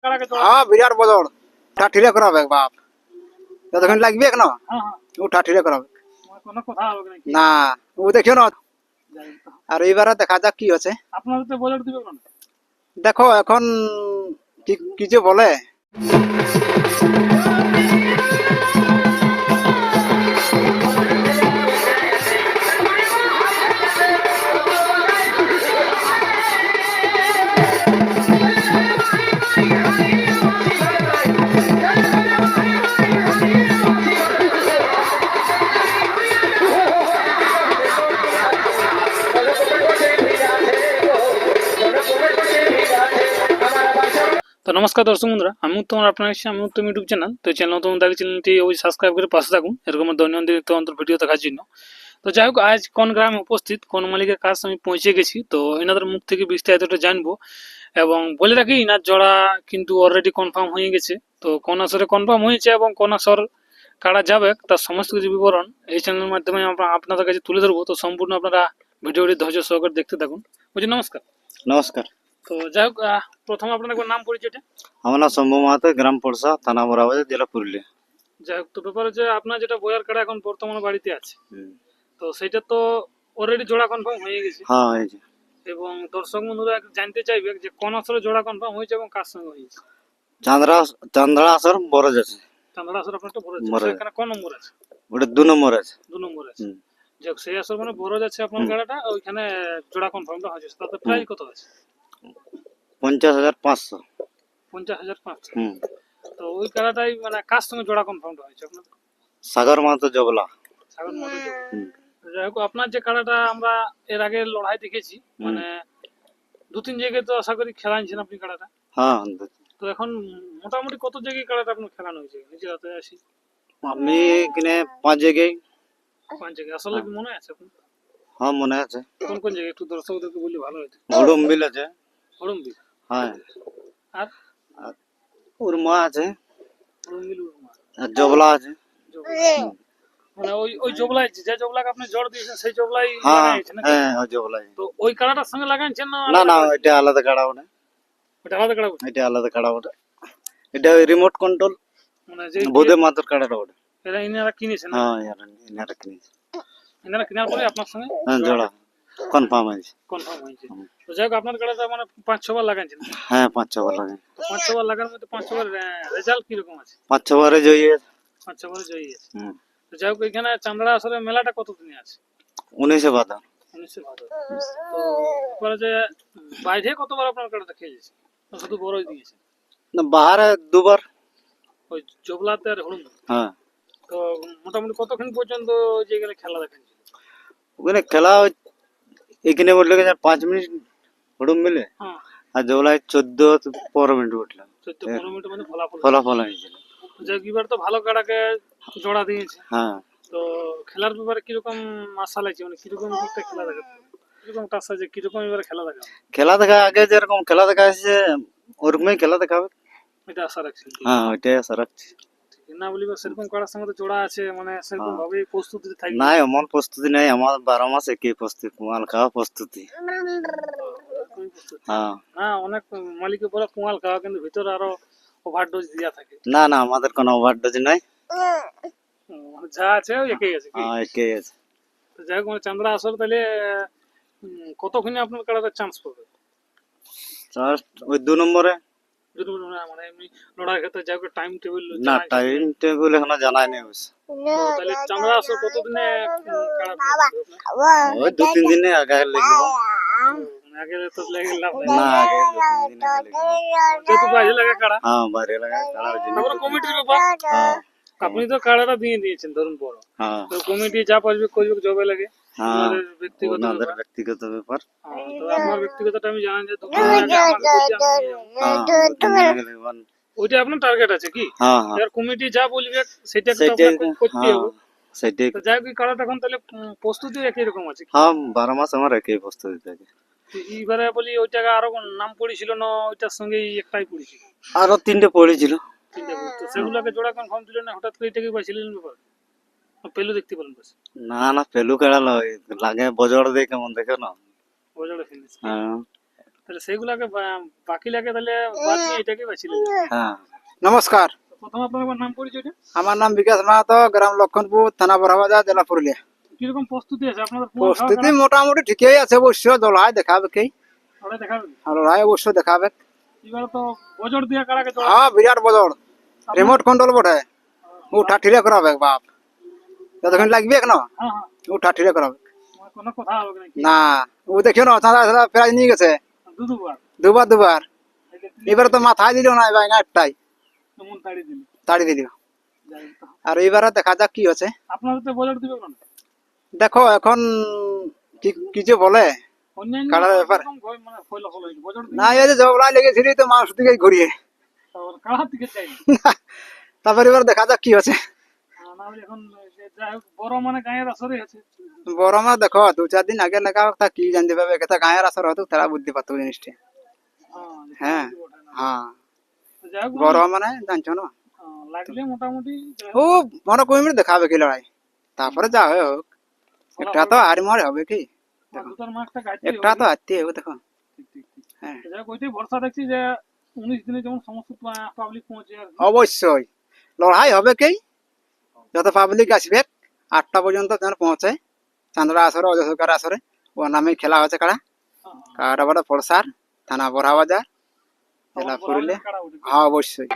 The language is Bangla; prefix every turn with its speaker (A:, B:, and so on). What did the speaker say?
A: কাড়াকে জোড়া?
B: হ্যাঁ বিরাট বদল ঠাঠিরে করাবে বাপ যতক্ষণ লাগবে কেন
A: হ্যাঁ হ্যাঁ,
B: ও ঠাঠিরে করাবে
A: কোনো কথা হবে নাকি?
B: না ও দেখিও না
A: যাই হোক।
B: আর এইবারে দেখা যাক কি আছে
A: আপনাদের তো বজেট দিবে কেন?
B: দেখো এখন কি যে বলে
A: তো নমস্কার দর্শক বন্ধুরা, আমি উত্তম, আপনার আমি উত্তম ইউটিউব চ্যানেল। তো চ্যানেল নতুন দেখলে চ্যানেলটি অবশ্যই সাবস্ক্রাইব করে পাশে থাকুন এরকম দৈনন্দিন তদন্ত ভিডিও দেখার জন্য। তো যাই হোক, আজ কোন গ্রামে উপস্থিত কোন মালিকের কাছে আমি পৌঁছে গেছি, তো এনাদের মুখ থেকে বিস্তারিতটা জানবো। এবং বলে রাখি, ইনার জোড়া কিন্তু অলরেডি কনফার্ম হয়ে গেছে। তো কোন আসরে কনফার্ম হয়েছে এবং কোন আসর কারা যাবে তার সমস্ত কিছু বিবরণ এই চ্যানেলের মাধ্যমে আমরা আপনাদের কাছে তুলে ধরবো। তো সম্পূর্ণ আপনারা ভিডিওটি ধৈর্য সহকারে দেখতে থাকুন। বুঝি, নমস্কার।
B: নমস্কার
A: তো যাই হোক, প্রথম আপনার একবার নাম পরিচয়টা।
B: আমার নাম শম্ভু মাহাতো, গ্রাম পড়সা, থানা মোরাবাজার, জেলা পুরুলিয়া।
A: যাই হোক, তো ব্যাপার হচ্ছে আপনার যেটা বয়ার কাড়া এখন বর্তমানে বাড়িতে আছে, তো সেটা তো অলরেডি জোড়া কনফার্ম হয়ে গেছে।
B: হ্যাঁ হয়েছে।
A: এবং দর্শক বন্ধুরা জানতে চাইবে যে কোন আসরে জোড়া কনফার্ম হয়েছে এবং কার সঙ্গে হয়েছে।
B: চান্দ্রা আসর বড় আছে।
A: চান্দড়া আসর আপনারটা বড় আছে,
B: বড়।
A: সেখানে কোন নম্বর আছে?
B: ওটা 2 নম্বর আছে।
A: 2 নম্বর আছে। যাই হোক, সেই আসর মানে বড় যাচ্ছে আপনার গাড়াটা, ওইখানে জোড়া কনফার্মটা হয়েছে। তাতে প্রাইস কত আছে?
B: 50,500।
A: 50,500। তো ওই গাড়াটাই মানে কার সঙ্গে জোড়া কনফার্মটা হয়েছে আপনার?
B: সাগর মাহাতো জবলা।
A: সাগর মধ্যে। যাই হোক, আপনার যে কাড়াটা আমরা এর আগে লড়াই দেখেছি, মানে 2-3 জায়গায় তো আশা করি খেলাইছেন আপনি কাড়াটা।
B: হ্যাঁ
A: তো এখন মোটামুটি কত জায়গায় কাড়াটা আপনার খেলানো হয়েছে নিজের হাতে আসি?
B: আমি এখানে 5 জায়গায়।
A: 5 জায়গায় আসলে কি মনে আছে আপনার?
B: হ্যাঁ মনে আছে।
A: কোন কোন জায়গায় একটু দর্শকদেরকে বললে ভালো হতো।
B: ঘুড়ুমবিল আছে।
A: হড়ম্বি।
B: হ্যাঁ
A: আর
B: উরমা আছে।
A: হড়ম্বিল উরমা।
B: আর জবলা আছে।
A: জবলা। মানে ওই ওই জবলাই, যে জবলাকে আপনি জড় দিয়েছেন সেই জবলাই
B: হ্যাঁ
A: লাগাইছেন নাকি?
B: হ্যাঁ ওই জবলা।
A: তো ওই কাড়াটার সঙ্গে লাগাইছেন না?
B: না না এটা আলাদা কাড়া ওটা।
A: ওটা আলাদা কাড়া?
B: এটা আলাদা কাড়া ওটা। এটা রিমোট কন্ট্রোল
A: মানে যে
B: বোধে মাত্র কাড়াটা ওটা।
A: এরা ইনারা কিনেছেন?
B: হ্যাঁ এনারা কিনেছে।
A: ইনারা কেনার পরে আপনার সঙ্গে
B: হ্যাঁ জোড়া কনফার্ম হয়েছে।
A: কনফার্ম হয়েছে। তো যাই হোক, আপনার কাড়াটা মানে 5-6 বার লাগাইছেন?
B: হ্যাঁ 5-6 বার লাগে।
A: 5-6 বার লাগার মধ্যে 5-6 বার রেজাল্ট কিরকম আছে?
B: 5-6 বারে জয়ী আছে।
A: 5-6 বারে জয়ী আছে। তো যাই হোক, এখানে চান্দড়া আসলে মেলাটা কতদিনে আছে?
B: 19 ভাদা।
A: 19 ভাদর। তো এবারে যে বাইরে কতবার আপনার কাড়াটা খেয়েছে, না শুধু বড়ই দিয়েছে?
B: না বাহারে 2 বার।
A: ওই জবলাতে আর হলুদ।
B: হ্যাঁ
A: তো মোটামুটি কতক্ষণ পর্যন্ত যে গেলে খেলা দেখেন?
B: ওখানে খেলা এখানে বললে 5 মিনিট হুড়ুম মিলে।
A: হ্যাঁ,
B: আর জবলায় 14-15 মিনিট উঠলাম।
A: 14-15 মিনিটের মধ্যে ফলাফল।
B: ফলাফল হয়েছিল।
A: যে এবার তো ভালো কাড়াকে জোড়া দিয়েছে।
B: হ্যাঁ
A: তো খেলার ব্যাপারে কিরকম আশা লাগছে, মানে কিরকম একটা খেলা দেখা, কিরকম আশা যে কিরকম এবারে খেলা দেখা?
B: খেলা দেখা আগে যেরকম খেলা দেখা এসেছে ওরকমই খেলা দেখাবে।
A: এটা আশা রাখছি।
B: হ্যাঁ ওইটাই আশা রাখছি।
A: না বলিবা সেরকম কাড়ার সঙ্গে তো জোড়া আছে, মানে সেরকম ভাবে প্রস্তুতি থাকবে।
B: না এমন প্রস্তুতি নেই, আমার 12 মাস একই প্রস্তুতি, মাল খাওয়া প্রস্তুতি। হ্যাঁ
A: না, অনেক মালিকের বলে কুয়াল খাওয়া, কিন্তু ভিতরে আরো ওভারডোজ দিয়া থাকে।
B: না না আমাদের কোনো ওভারডোজ নাই।
A: মানে যা আছে ওই একই আছে কি?
B: হ্যাঁ একই আছে।
A: তো যাই হোক, মানে চান্দড়া আসর তাহলে কতক্ষণে আপনার কাড়াতে চান্স পাবে?
B: জাস্ট ওই 2 নম্বরে।
A: যদি মানে এমনি লড়াই ক্ষেত্রে যাই হোক টাইম টেবিল
B: না টাইম টেবিল এখনো জানাই নেই অবশ্য।
A: তাহলে চান্দড়া আসর কতদিনে কাড়া পাবে আপনার?
B: ওই 2-3 দিনে আগে লাগবে।
A: আগে তো লেগে লাভ নেই।
B: না আগে 2-3 দিন আগে লাগবে।
A: যেহেতু বাইরে লাগে কাড়া,
B: হ্যাঁ বাইরে লাগা কাড়া ওই জন্য।
A: তারপরে কমিটির ব্যাপার।
B: হ্যাঁ
A: আপনি তো কাড়াটা দিয়ে দিয়েছেন ধরুন বড়,
B: হ্যাঁ
A: তো কমিটি যা পারবে করবে জবে লাগে।
B: হ্যাঁ
A: আমাদের ব্যক্তিগত
B: ওনাদের
A: ব্যাপার।
B: ব্যক্তিগত ব্যাপার।
A: হ্যাঁ, তো আপনার ব্যক্তিগতটা আমি জানি যে দুটো আগে আমাকে বলছে আমি নিয়ে যাবো।
B: হ্যাঁ
A: ওইটা আপনার টার্গেট আছে কি?
B: হ্যাঁ হ্যাঁ
A: এবার কমিটি যা বলবে সেটা তো
B: সেটাই।
A: আপনাকে করতে
B: হ্যাঁ
A: হবে।
B: সেটাই।
A: তো যাই হোক, এই কাড়াটা এখন তাহলে প্রস্তুতি একই রকম আছে কি?
B: হ্যাঁ 12 মাস আমার একই প্রস্তুতি থাকে।
A: তো এইবারে বলি ওইটাকে আরো কোন নাম পড়েছিল না ওইটার সঙ্গে একটাই পড়েছিল?
B: আরো 3টে পড়েছিল।
A: তিনটা পড়ে। তো সেগুলোকে জোড়া কনফার্ম দিলেন না, হঠাৎ করে এটাকে পাইছিলেন ব্যাপার? পেলু দেখতে পেলেন বাস?
B: না না পেলু কাড়া লয় লাগে বজড় দিয়ে কেমন দেখে না।
A: ওজোড়ে ফিনিশ।
B: হ্যাঁ
A: তাহলে সেইগুলাকে বাকি লাগে তাহলে বাদ দিয়ে এটাকে বাছি নেবেন।
B: হ্যাঁ। নমস্কার,
A: তো প্রথমে আপনার একবার নাম পরিচয়টা,
B: আমার নাম বিকাশ মাহাতো, গ্রাম লক্ষণপুর, থানা বড়বাজার, জেলা পুরুলিয়া।
A: কিরকম প্রস্তুতি আছে আপনাদের?
B: প্রস্তুতি মোটামুটি ঠিকই আছে, অবশ্য লড়াই দেখাবে কি,
A: লড়াই দেখাবেন।
B: লড়াই অবশ্য দেখাবে।
A: এবারে তো বজর দিয়ে কাড়াকে চড়া
B: হ্যাঁ, বিরাট বদল, রিমোট কন্ট্রোল বটে, উঠা ঠিরে করাবে বাপ, যতক্ষণ লাগবে কেন
A: হ্যাঁ হ্যাঁ,
B: উঠা ঠিরে করাবে
A: কোনো কথা হবে নাকি?
B: না। ও দেখিও না, চাঁদা চাঁদা প্রাইজ নিয়ে গেছে
A: দুবার
B: দুবার দুবার। এবারে তো মাথায় দিল না, এবার একটাই
A: এমন তাড়ি দিল।
B: তাড়ি দিল।
A: যাই হোক তো।
B: আর এবারে দেখা যাক কি হচ্ছে।
A: আপনাদের তো বজর দিবে না
B: দেখো এখন কি যে বলে
A: অন্যান্য
B: কাড়ার ব্যাপার।
A: রকম মানে ফল ফল হয়েছে বজর দিবে
B: না, এই যে ঝগড়া লেগেছিলি তো মাংস দিকে ঘুরিয়ে।
A: কাড়ার দিকে চাই
B: তারপর এবার দেখা যাক কি হচ্ছে।
A: না হলে এখন যাই হোক বড় মানে গায়ের আসরে আছে।
B: বড় মা দেখো 2-4 দিন আগে লেখা তা কি জানতে পারবে, কথা গায়ের আসর হতো তারা বুদ্ধি পারতো জিনিসটা। হ্যাঁ হ্যাঁ,
A: তো যাই হোক
B: বড় মানে জানছো না,
A: লাগলে মোটামুটি
B: ও মনে করি মিনিট দেখাবে কি লড়াই, তারপরে যা হয় হোক। একটা তো আর মরে হবে কি,
A: দুটার মাছটা গাইতে
B: একটা তো হারতে হবে দেখো।
A: ঠিক ঠিক ঠিক।
B: হ্যাঁ,
A: তো যাই হোক ওইটাই ভরসা দেখছি যে 19 দিনে যেমন সমস্ত পাবলিক পৌঁছে আর কি।
B: অবশ্যই লড়াই হবে কি, যত পাবলিক আসবে 8টা পর্যন্ত যেন পৌঁছে। চান্দড়া আসরে, অযোধ্যার আসরে ও নামে খেলা হচ্ছে কাড়া। কাড়া বড় ফলসার, থানা বড়াবাজার, জেলা পুরুলিয়া।
A: কাড়া উঠে
B: হ্যাঁ অবশ্যই।